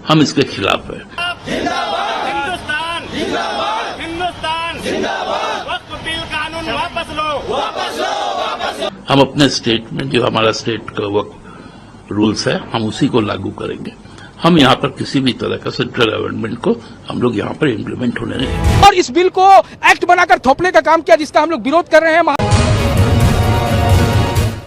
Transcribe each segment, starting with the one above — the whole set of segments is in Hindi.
हम इसके खिलाफ है। हिंदुस्तान जिंदाबाद, हिंदुस्तान जिंदाबाद, वक्फ बिल कानून वापस लो, वापस लो, वापस लो। हम अपने स्टेट में जो हमारा स्टेट का वक्फ रूल्स है हम उसी को लागू करेंगे। हम यहाँ पर किसी भी तरह का सेंट्रल गवर्नमेंट को हम लोग यहाँ पर इम्प्लीमेंट होने नहीं। और इस बिल को एक्ट बनाकर थोपने का काम किया जिसका हम लोग विरोध कर रहे हैं।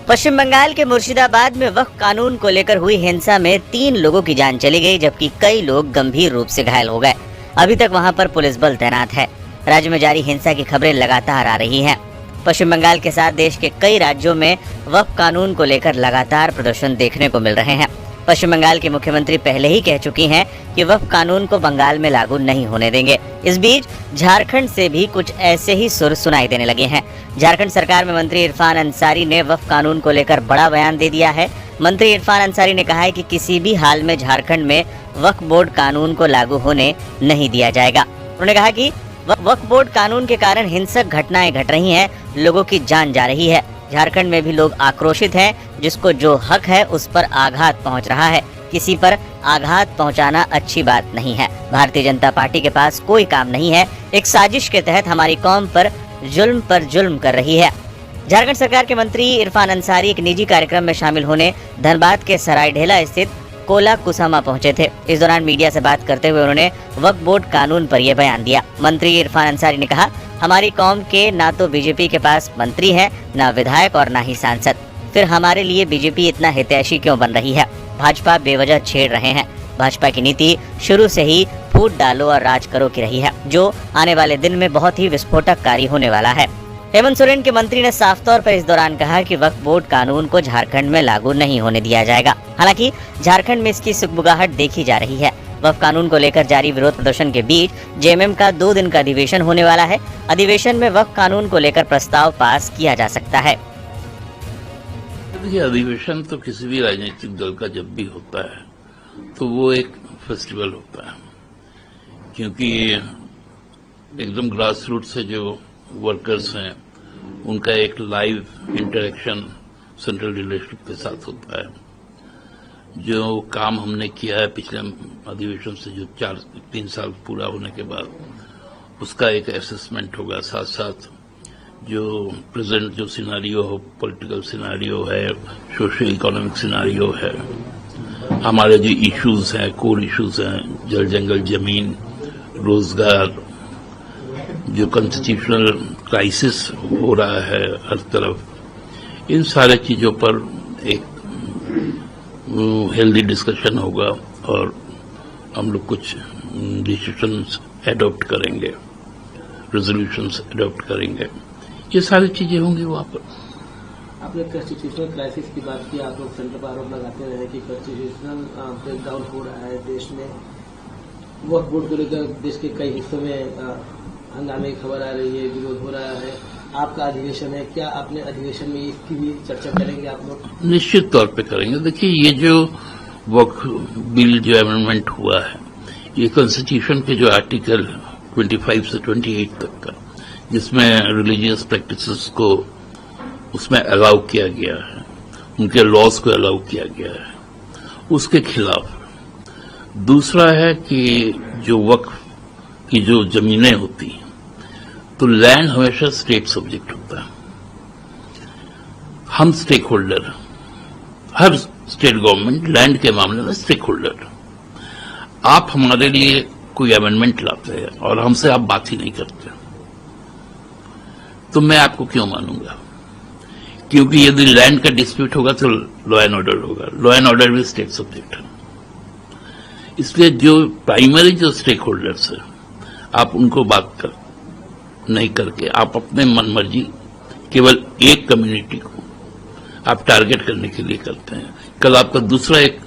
पश्चिम बंगाल के मुर्शिदाबाद में वक्फ कानून को लेकर हुई हिंसा में 3 लोगों की जान चली गई, जबकि कई लोग गंभीर रूप से घायल हो गए। अभी तक वहां पर पुलिस बल तैनात है। राज्य में जारी हिंसा की खबरें लगातार आ रही हैं। पश्चिम बंगाल के साथ देश के कई राज्यों में वक्फ कानून को लेकर लगातार प्रदर्शन देखने को मिल रहे हैं। पश्चिम बंगाल की मुख्यमंत्री पहले ही कह चुकी हैं कि वक्फ कानून को बंगाल में लागू नहीं होने देंगे। इस बीच झारखंड से भी कुछ ऐसे ही सुर सुनाई देने लगे हैं। झारखंड सरकार में मंत्री इरफान अंसारी ने वक्फ कानून को लेकर बड़ा बयान दे दिया है। मंत्री इरफान अंसारी ने कहा है कि किसी भी हाल में झारखंड में वक्फ बोर्ड कानून को लागू होने नहीं दिया जाएगा। उन्होंने कहा कि वक्फ बोर्ड कानून के कारण हिंसक घटनाएं घट रही हैं, लोगों की जान जा रही है। झारखंड में भी लोग आक्रोशित हैं, जिसको जो हक है उस पर आघात पहुंच रहा है। किसी पर आघात पहुंचाना अच्छी बात नहीं है। भारतीय जनता पार्टी के पास कोई काम नहीं है। एक साजिश के तहत हमारी कौम पर जुल्म कर रही है। झारखंड सरकार के मंत्री इरफान अंसारी एक निजी कार्यक्रम में शामिल होने धनबाद के सरायढेला स्थित कोला कुसामा पहुंचे थे। इस दौरान मीडिया से बात करते हुए उन्होंने वक्फ बोर्ड कानून पर यह बयान दिया। मंत्री इरफान अंसारी ने कहा, हमारी कौम के ना तो बीजेपी के पास मंत्री है, ना विधायक और ना ही सांसद। फिर हमारे लिए बीजेपी इतना हितैषी क्यों बन रही है? भाजपा बेवजह छेड़ रहे हैं। भाजपा की नीति शुरू से ही फूट डालो और राज करो की रही है, जो आने वाले दिन में बहुत ही विस्फोटककारी होने वाला है। हेमंत सोरेन के मंत्री ने साफ तौर पर इस दौरान कहा कि वक्फ बोर्ड कानून को झारखंड में लागू नहीं होने दिया जाएगा। हालांकि झारखंड में इसकी सुगबुगाहट देखी जा रही है। वक्फ कानून को लेकर जारी विरोध प्रदर्शन के बीच जेएमएम का 2 दिन का अधिवेशन होने वाला है। अधिवेशन में वक्फ कानून को लेकर प्रस्ताव पास किया जा सकता है। देखिए, अधिवेशन तो किसी भी राजनीतिक दल का जब भी होता है तो वो एक फेस्टिवल होता है, क्योंकि एकदम ग्रास रूट से जो वर्कर्स हैं उनका एक लाइव इंटरेक्शन सेंट्रल लीडरशिप के साथ होता है। जो काम हमने किया है पिछले अधिवेशन से, जो 3 साल पूरा होने के बाद उसका एक असेसमेंट होगा। साथ साथ जो प्रेजेंट जो सिनारियो हो, पॉलिटिकल सिनारियो है, सोशल इकोनॉमिक सिनारियो है, हमारे जो इश्यूज हैं, कोर इश्यूज हैं, जल जंगल जमीन, रोजगार, जो कॉन्स्टिट्यूशनल क्राइसिस हो रहा है हर तरफ, इन सारे चीजों पर एक हेल्दी डिस्कशन होगा और हम लोग कुछ डिसीजंस एडॉप्ट करेंगे, रेजोल्यूशंस एडॉप्ट करेंगे। ये सारी चीजें होंगी वहां पर। आपने कॉन्स्टिट्यूशनल क्राइसिस की बात की। आप लोग सेंटर पर आरोप लगाते रहे कि कॉन्स्टिट्यूशनल ब्रेकडाउन हो रहा है देश में। वक्फ बोर्ड को लेकर देश के कई हिस्सों में हंगामे की खबर आ रही है, विरोध हो रहा है। आपका अधिवेशन है, क्या अपने अधिवेशन में इसकी भी चर्चा करेंगे आप लोग? निश्चित तौर पे करेंगे। देखिए, ये जो वक्फ बिल जो अमेंडमेंट हुआ है, ये कॉन्स्टिट्यूशन के जो आर्टिकल 25 से 28 तक का, जिसमें रिलीजियस प्रैक्टिसेस को उसमें अलाउ किया गया है, उनके लॉज को अलाउ किया गया है, उसके खिलाफ। दूसरा है कि जो वक्फ की जो जमीनें होती हैं, तो लैंड हमेशा स्टेट सब्जेक्ट होता है। हम स्टेक होल्डर, हर स्टेट गवर्नमेंट लैंड के मामले में स्टेक होल्डर। आप हमारे लिए कोई अमेंडमेंट लाते हैं और हमसे आप बात ही नहीं करते, तो मैं आपको क्यों मानूंगा? क्योंकि यदि लैंड का डिस्प्यूट होगा तो लॉ एंड ऑर्डर होगा। लॉ एंड ऑर्डर भी स्टेट सब्जेक्ट है। इसलिए जो प्राइमरी जो स्टेक होल्डर्स है, आप उनको बात नहीं करके आप अपने मन मर्जी केवल एक कम्युनिटी को आप टारगेट करने के लिए करते हैं। कल आपका दूसरा एक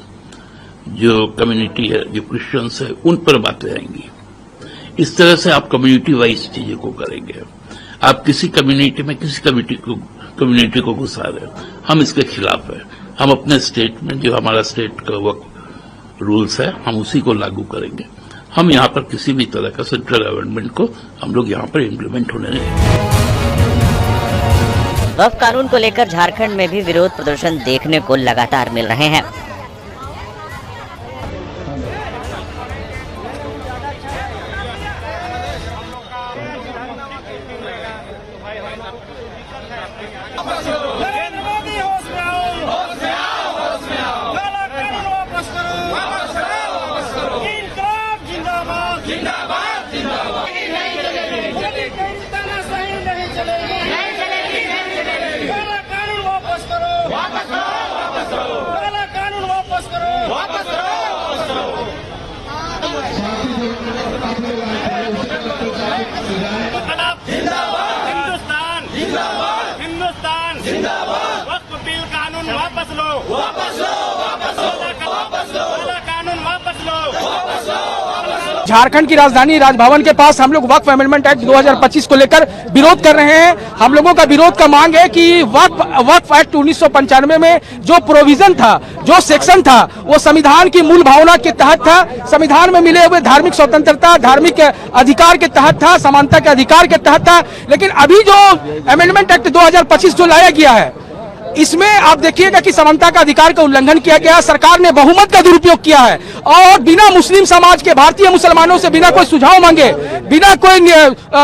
जो कम्युनिटी है, जो क्रिश्चियंस है, उन पर बातें आएंगी। इस तरह से आप कम्युनिटी वाइज चीजों को करेंगे। आप किसी कम्युनिटी में किसी कम्युनिटी को घुसा रहे हैं, हम इसके खिलाफ है। हम अपने स्टेट में जो हमारा स्टेट का वक्फ रूल्स है हम उसी को लागू करेंगे। हम यहाँ पर किसी भी तरह का सेंट्रल गवर्नमेंट को हम लोग यहाँ पर इम्प्लीमेंट होने नहीं। वक्फ कानून को लेकर झारखंड में भी विरोध प्रदर्शन देखने को लगातार मिल रहे हैं। झारखंड की राजधानी राजभवन के पास हम लोग वक्फ अमेंडमेंट एक्ट 2025 को लेकर विरोध कर रहे हैं। हम लोगों का विरोध का मांग है कि वक्फ एक्ट 1995 में जो प्रोविजन था, जो सेक्शन था, वो संविधान की मूल भावना के तहत था, संविधान में मिले हुए धार्मिक स्वतंत्रता, धार्मिक अधिकार के तहत था, समानता के अधिकार के तहत था। लेकिन अभी जो अमेंडमेंट एक्ट 2025 जो लाया गया है, इसमें आप देखिएगा कि समानता का अधिकार का उल्लंघन किया गया। सरकार ने बहुमत का दुरुपयोग किया है और बिना मुस्लिम समाज के, भारतीय मुसलमानों से बिना कोई सुझाव मांगे, बिना कोई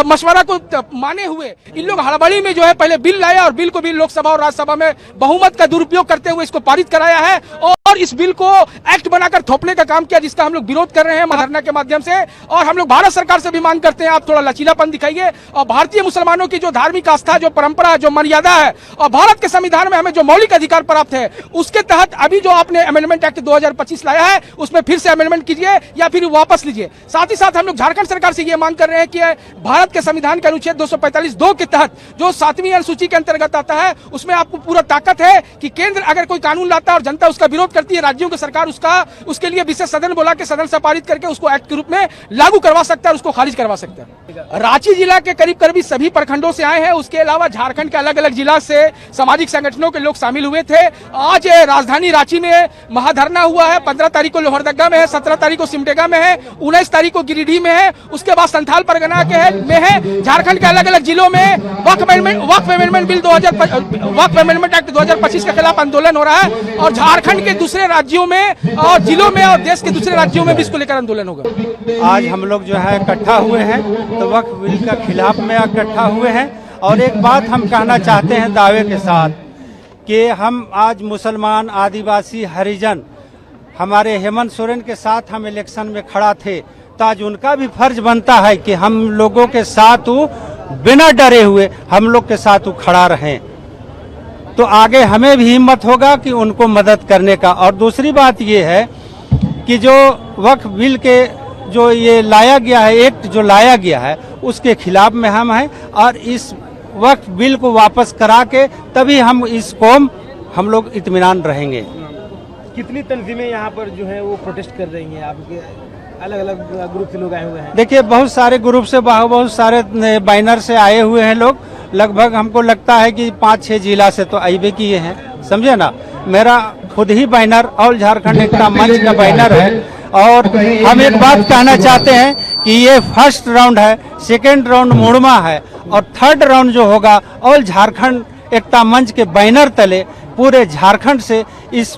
मशवरा को माने हुए इन लोग हड़बड़ी में जो है पहले बिल लाया और बिल को भी लोकसभा और राज्यसभा में बहुमत का दुरुपयोग करते हुए इसको पारित कराया है और इस बिल को एक्ट बनाकर थोपने का काम किया, जिसका हम लोग विरोध कर रहे हैं धरना के माध्यम से। और हम लोग भारत सरकार से भी मांग करते हैं, आप थोड़ा लचीलापन दिखाइए और भारतीय मुसलमानों की जो धार्मिक आस्था, जो परंपरा, जो मर्यादा है और भारत के संविधान में हमें जो मौलिक अधिकार प्राप्त है, उसके तहत अभी जो आपने अमेंडमेंट एक्ट 2025 लाया है उसमें फिर से अमेंडमेंट कीजिए या फिर वापस लीजिए। साथ ही साथ हम लोग झारखंड सरकार से यह मांग कर रहे हैं कि भारत के संविधान के अनुच्छेद 245(2) के तहत जो 7वीं अनुसूची के अंतर्गत आता है, उसमें आपको पूरा ताकत है कि केंद्र अगर कोई कानून लाता है और जनता उसका विरोध करती है, राज्यों की सरकार उसके लिए विशेष सदन बुला के सदन से पारित करके उसको एक्ट के रूप में लागू करवा सकता है, उसको खारिज करवा सकता है। रांची जिला के करीब करीब सभी प्रखंडों से आए हैं, उसके अलावा झारखंड के अलग अलग जिला से सामाजिक संगठनों के लोग शामिल हुए थे। आज राजधानी रांची में महाधरना हुआ है, 15 तारीख को लोहरदगा में है, 17 तारीख को सिमडेगा में है, 19 तारीख को गिरिडीह में है, उसके बाद संथाल परगना में है। झारखंड के अलग अलग जिलों में वक्फ अमेंडमेंट एक्ट 2025 के खिलाफ आंदोलन हो रहा है और झारखंड के दूसरे राज्यों में और जिलों में और देश के दूसरे राज्यों में भी इसको लेकर आंदोलन होगा। आज हम लोग जो है इकट्ठा हुए हैं तो वक्फ बिल के खिलाफ में इकट्ठा हुए हैं और एक बात हम कहना चाहते हैं दावे के साथ कि हम आज मुसलमान, आदिवासी, हरिजन हमारे हेमंत सोरेन के साथ हम इलेक्शन में खड़ा थे, तो आज उनका भी फर्ज बनता है कि हम लोगों के साथ वो बिना डरे हुए हम लोग के साथ वो खड़ा रहें, तो आगे हमें भी हिम्मत होगा कि उनको मदद करने का। और दूसरी बात ये है कि जो वक्फ बिल के जो ये लाया गया है, एक्ट जो लाया गया है, उसके खिलाफ में हम हैं और इस वक्फ बिल को वापस करा के तभी हम लोग इत्मीनान रहेंगे। कितनी तंजीमें यहाँ पर जो है वो प्रोटेस्ट कर रही हैं? आपके अलग अलग ग्रुप से लोग आए हुए हैं। देखिए, बहुत सारे ग्रुप से, बहुत सारे बैनर से आए हुए हैं लोग। लगभग हमको लगता है कि 5-6 जिला से तो आईबे किए हैं, समझे ना। मेरा खुद ही बैनर ऑल झारखंड एकता मंच का बैनर है और हम एक बात कहना चाहते हैं कि ये फर्स्ट राउंड है, सेकेंड राउंड मुड़मा है और थर्ड राउंड जो होगा ऑल झारखंड एकता मंच के बैनर तले पूरे झारखंड से इस